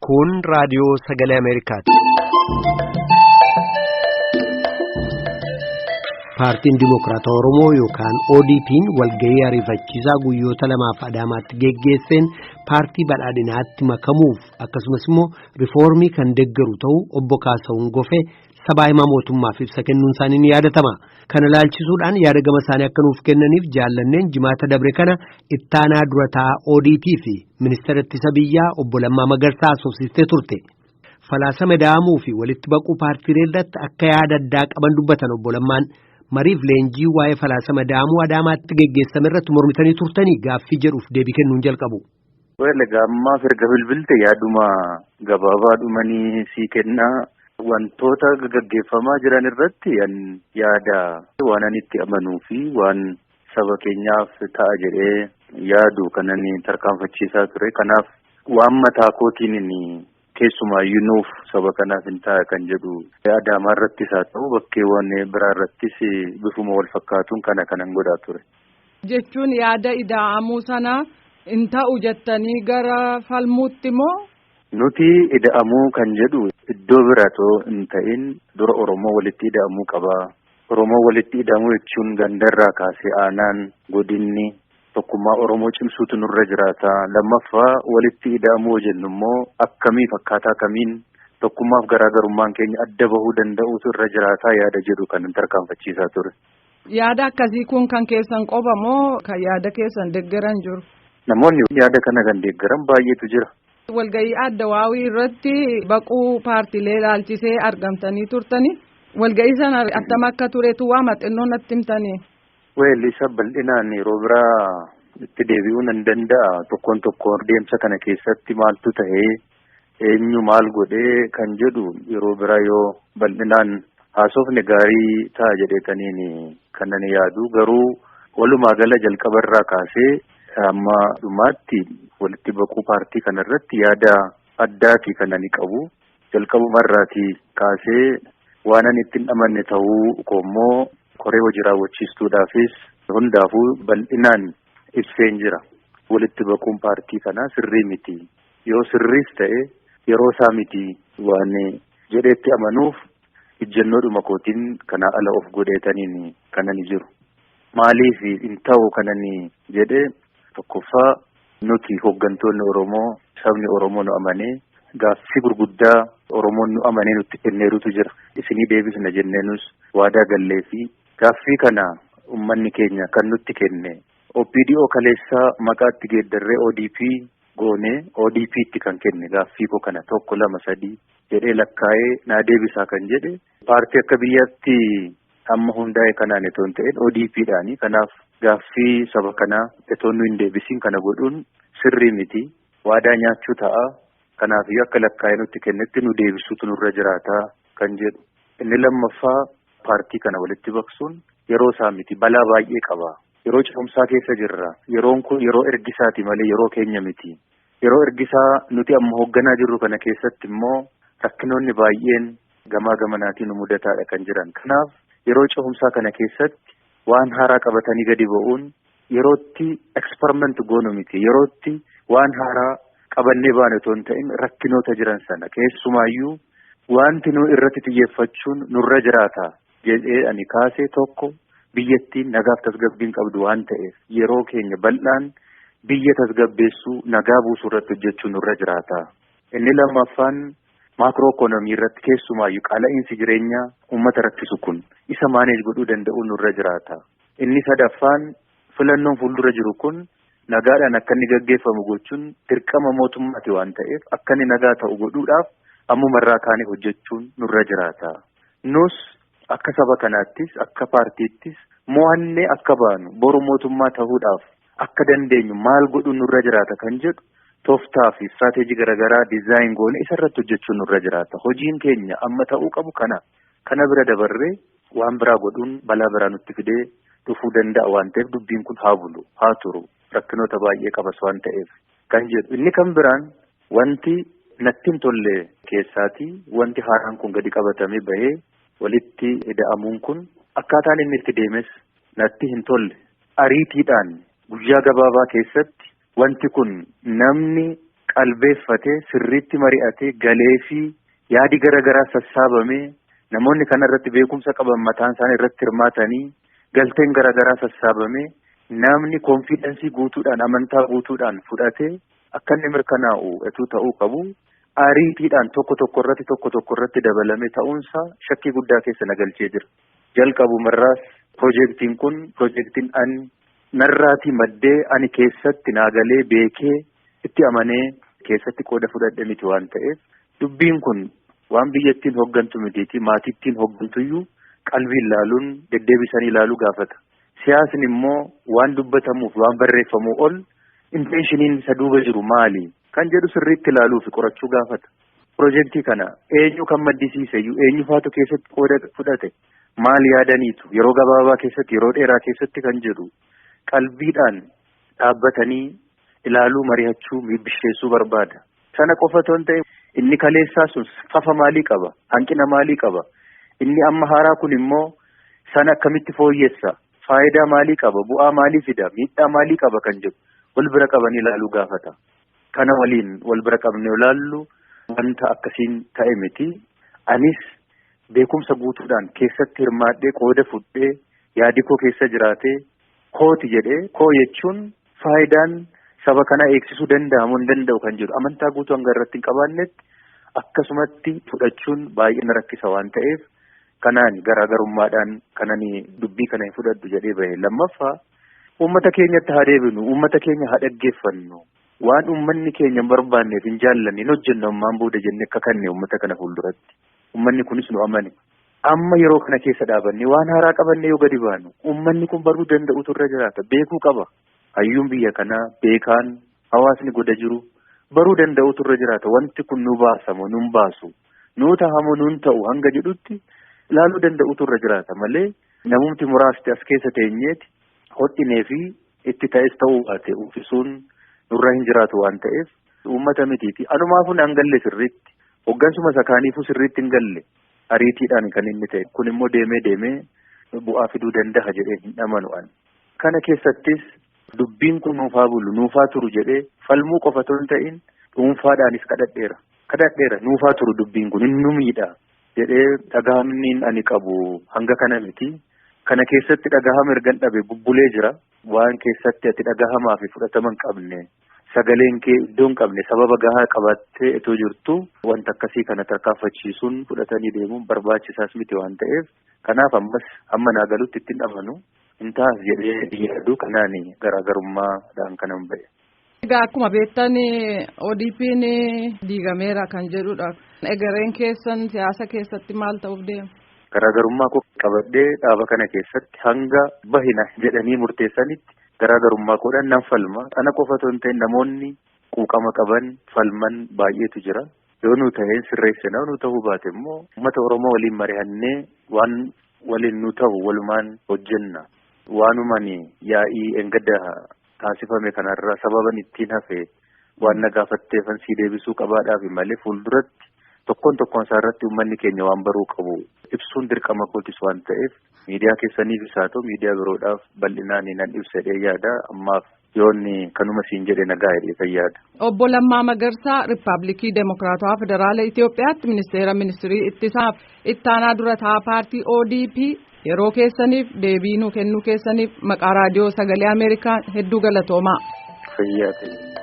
Kun raadiyoo sagalee Ameerikaati. Paartiin Dimokiraatawaa Oromoo yookaan ODP'n walgahii ariifachiisaa guyyoota lamaaf Adaamaatti geggeesseen paartii badhaadhinaatti makamuuf akkasumas immoo riifoormii kan deeggaru ta'uu obbo Kaasawun Gofee sabaa himaa mootummaaf ibsa kennuun isaanii ni yaadatama. Kana ilaalchisuudhaan yaada gama isaanii akka nuuf kennaniif jaallanneen jimaata dabre kana ittaanaa durataa ODP fi ministeera ittisa biyyaa obbo Lammaa Magarsaa asoosistee turte. Falaasama da'amuu fi walitti baquu paartiilee irratti akka yaada addaa qaban dubbatan obbo Lammaan mariif leenjii waa'ee falaasama da'amuu Adaamaatti geggeessame irratti mormitanii turtanii gaaffii jedhuuf deebii kennuun jalqabu. Ammaaf erga bilbilte yaaduma gabaabaadhumanii sii kennaa. Wantoota gaggeeffamaa jiran irratti yaada waan ani itti amanuu fi waan saba keenyaaf ta'a jedhee yaadu kanan tarkaanfachiisaa ture. Kanaaf waan mataa kootiin keessumaayyuu nuuf saba kanaaf hin ta'a kan jedhu Adaamaa irrattis haa ta'u bakkeewwan biraa irrattis bifuma wal fakkaatuun kanan godhaa ture. Jechuun yaada ida'amuu sana hin ta'u jettanii gara falmuutti moo? Nuti ida'amuu kan jedhu iddoo biratoo hin ta'in dura Oromoo walitti ida'amuu qaba. Oromoo walitti ida'amuu jechuun gandarraa kaasee aanaan godinni tokkummaa Oromoo cimsuutu nurra jiraata. Lammaffaa walitti ida'amuu jennu immoo akkamiif akkaataa kamiin tokkummaaf garaagarummaan keenya adda bahuu danda'uutu irra jiraata yaada jedhu kan tarkaanfachiisaa ture. Yaada akkasii kun kan keessan qofa moo kan yaada keessan deeggaran jiru? Namoonni yaada kana kan deeggaran baay'eetu jira. Walgahii Addawaawii irratti baquu paartiilee ilaalchisee argamtanii turtanii walgahii sana attam akka turetu waa maxinoo natti himtanii. Isa bal'inaan yeroo biraa itti deebi'uu nan danda'a. Tokkoon deemsa kana keessatti maaltu ta'ee eenyu maal godhee kan jedhu yeroo biraa yoo bal'inaan haasofne gaarii ta'a jedheetaniin kan ani yaadu. Garuu walumaa gala jalqabarraa kaasee amma dhumaatti walitti baquu paartii kanarratti yaada addaati kan ani qabu. Jalqabumarraatii kaasee waan ani ittiin amanne ta'uu koommoo koree hojii raawwachiistuudhaafis hundaafuu bal'inaan ibseen jira. Walitti baquun paartii kanaa sirrii miti. Yoo sirriis ta'e yeroo isaa miti waan jedheetti amanuuf ijjennoodhuma kootiin kanaa ala of godheetaniin kanani jiru. Maaliif hin ta'u kanani jedhee tokkoffaa nuti hooggantoonni Oromoo sabni Oromoo nu amanee gaaffii gurguddaa Oromoon nu amanee nutti kenneerutu jira. Isinii deebisna jenneenus waadaa gallee fi gaaffii kana uummanni keenya kan nutti kenne OPDO kaleessaa maqaatti geeddarree ODP goonee ODP'tti kan kenne gaaffii koo kana 1 2 3 jedhee lakkaa'ee naa deebisaa kan jedhe paartii akka biyyaatti amma hundaa'e kanaan itoo hin ta'in ODP'dhaani. Kanaaf gaaffii saba kanaa itoo nu hin deebisiin kana godhuun sirrii miti. Waadaa nyaachuu ta'a. Kanaafiyyuu akka lakkaa'ee nutti kennetti nu deebisuutu nurra jiraata kan jedhu. Inni lammaffaa paartii kana walitti baqsuun yeroo isaa miti. Balaa baay'ee qaba. Yeroo cimsaa keessa jirra. Yeroon kun yeroo ergisaati malee yeroo keenya miti. Yeroo ergisaa nuti amma hoogganaa jirru kana keessatti immoo rakkinoonni baay'een gamaa gamanaatiin nu mudataadha kan jiran. Kanaaf yeroo cimsaa kana keessatti waan haaraa qabatanii gadi ba'uun yerootti eksperiment goonu miti. Yerootti waan haaraa qabannee baane otoo hin ta'in rakkinoota jiran sana keessumaayyuu wanti nu irratti xiyyeeffachuun nurra jiraata jedhee ani kaasee tokko biyyattiin nagaaf tasgabbiin qabdu waan ta'eef yeroo keenya bal'aan biyya tasgabbeessuu nagaa buusuu irratti hojjechuun nurra jiraata. Inni lammaffaan maakiroo ikoonoomii irratti keessumaayyuu qaala'insi jireenyaa uummata rakkisu kun isa maaneej godhuu danda'uun nurra jiraata. Inni sadaffaan filannoon fuuldura jiru kun nagaadhaan akka inni gaggeeffamu gochuun dirqama mootummaati waan ta'eef akka inni nagaa ta'u godhuudhaaf ammumarraa kaanee hojjechuun nurra jiraata. Nus akka saba kanaattis akka paartiittis mo'annee akka baanu boru mootummaa ta'uudhaaf akka dandeenyu maal godhuun nurra jiraata kan jedhu tooftaa fi istiraatejii garaagaraa dizaayin goone isarratti hojjechuun nurra jiraata. Hojiin keenya amma ta'uu qabu kana bira dabarree waan biraa godhuun balaa biraa nutti fidee dhufuu danda'a waan ta'eef dubbiin kun haa bulu haa turu rakkinoota baay'ee qabas waan ta'eef kan jedhu. Inni kan biraan wanti natti hin tolle keessaati wanti haaraan kun gadi qabatamee bahee walitti ida'amuun kun akkaataan inni itti deemes natti hin tolle. Ariitiidhaan guyyaa gabaabaa keessatti wanti kun namni qalbeeffatee sirriitti mari'atee galee fi yaadi garaagaraa sassaabamee namoonni kanarratti beekumsa qaban mataan isaanii irratti hirmaatanii galteen garaagaraa sassaabamee namni konfiidensii guutuudhaan amantaa guutuudhaan fudhatee akka inni mirkanaa'u etuu ta'uu qabu. Ariitiidhaan tokko tokko irratti dabalame ta'uunsaa shakkii guddaa keessa na galchee jira. Jalqabumarraas piroojeektiin kun piroojeektiin narraatii maddee ani keessatti naagalee beekee itti amanee keessatti qooda fudhadhe miti waan ta'eef dubbiin kun waan biyyattiin hoggantu mitiiti maatittiin hoggantuyyuu qalbiin ilaaluun deddeebisanii ilaaluu gaafata. Siyaasni immoo waan dubbatamuuf waan barreeffamuu ol inteenshiniin isa duuba jiru maali kan jedhu sirriitti ilaaluu fi qorachuu gaafata. Piroojeektii kana eenyu kan maddisiiseyyuu eenyu faatu keessatti qooda fudhate maal yaadaniitu yeroo gabaabaa keessatti yeroo dheeraa keessatti kan jedhu qalbiidhaan dhaabbatanii ilaaluu mari'achuu bisheessuu barbaada. Sana qofa otoo hin ta'in inni kaleessaa sun fafa maalii qaba hanqina maalii qaba inni amma haaraa kun immoo sana akkamitti fooyyessa faayidaa maalii qaba bu'aa maalii fida miidhaa maalii qaba kan jedhu wal bira qabanii ilaaluu gaafata. Kana waliin wal bira qabnee ilaallu wanta akkasiin ta'e miti. Anis beekumsa guutuudhaan keessatti hirmaadhee qooda fudhee yaadi koo keessa jiraatee kooti jedhee koo jechuun faayidaan saba kana eegsisuu danda'amuu hin danda'u kan jedhu amantaa guutuu hanga irratti hin qabaannetti akkasumatti fudhachuun baay'ee na rakkisa waan ta'eef kanaan garaagarummaadhaan kanani dubbii kana hin fudhadhu jedhee bahe. Lammaffaa uummata keenyatti haa deebinu uummata keenya haa dhaggeeffannu waan uummanni keenya hin barbaanneef hin jaallanne hin hojjennu ammaan booda jennee akka kanne uummata kana fuulduratti uummanni kunis nu amane. Amma yeroo kana keessa dhaabannee waan haaraa qabanne yoo gadi baanu uummanni kun baruu danda'utu irra jiraata beekuu qaba. Hayyuun biyya kanaa beekaan hawaasni goda jiru baruu danda'utu irra jiraata wanti kun nu baasamu nun baasu nu tahamu nun ta'u hanga jedhutti ilaaluu danda'utu irra jiraata malee namumti muraasti as keessa teenyeeti hodhinee fi itti ta'es ta'uu baate uffisuun nurra hin jiraatu waan ta'eef uummata mitiiti. Anumaafuu hin galle sirriitti hoggansuma sakaaniifuu sirriitti hin galle ariitiidhaan kan inni ta'e kun immoo deemee bu'aa fiduu danda'a jedhee hin amanu. Kana keessattis dubbiin kun nuufaa bulu nuufaa turu jedhee falmuu qofa otoo hin ta'in dhuunfaadhaanis kadhadheera nuufaa turu dubbiin kun hin nu miidha jedhee dhagahamni ani qabu hanga kana miti. Kana keessatti dhagahama ergan dhabe bubbulee jira waan keessatti ati dhagahamaa fi fudhatama hin qabne sagaleen kee iddoo hin qabne sababa gahaa qabattee itoo jirtu wanta akkasii kana tarkaanfachiisuun fudhatanii deemuun barbaachisaas miti waan ta'eef kanaaf ammas amma naagalutti ittiin dhabanu hin taas jedhee yaadu kanaan garaagarummaadhaan kanan ba'e. Egaa akkuma beektan ODP'n diigameera kan jedhudha. Egereen keessan siyaasa keessatti maal ta'uuf deema? Garaagarummaa koo qabadhee dhaaba kana keessatti hanga bahina jedhanii murteessanitti garaagarummaa koodhaan nan falma. Ana qofa otoo hin ta'in namoonni quuqama qaban falman baay'eetu jira. Yoo nu ta'een sirreessina nu ta'uu baate immoo uummata Oromoo waliin mari'annee waan waliin nu ta'u walumaan hojjenna. Waanumani yaa'ii engadda taasifame kanarraa sababan ittiin hafe waan na gaafatteefan sii deebisuu qabaadhaaf malee fuulduratti tokkoon isaa irratti uummanni keenya waan baruu qabu ibsuun dirqama kootis waan ta'eef miidiyaa keessaniifis haa ta'u miidiyaa biroodhaaf bal'inaan nan ibsadhee yaada ammaaf yoonni kanuma siin jedhe nagaa jedhee fayyaada. Obbo Lammaa Magarsaa Riippaabilikii Demokiraatawaa Federaala Itoophiyaatti ministirii ittisaaf ittaanaa dura taa'aa paartii ODP yeroo keessaniif deebii nuu kennuu keessaniif maqaa raadiyoo sagalee Ameerikaa hedduu galatoomaa. Fayyaa ta'e.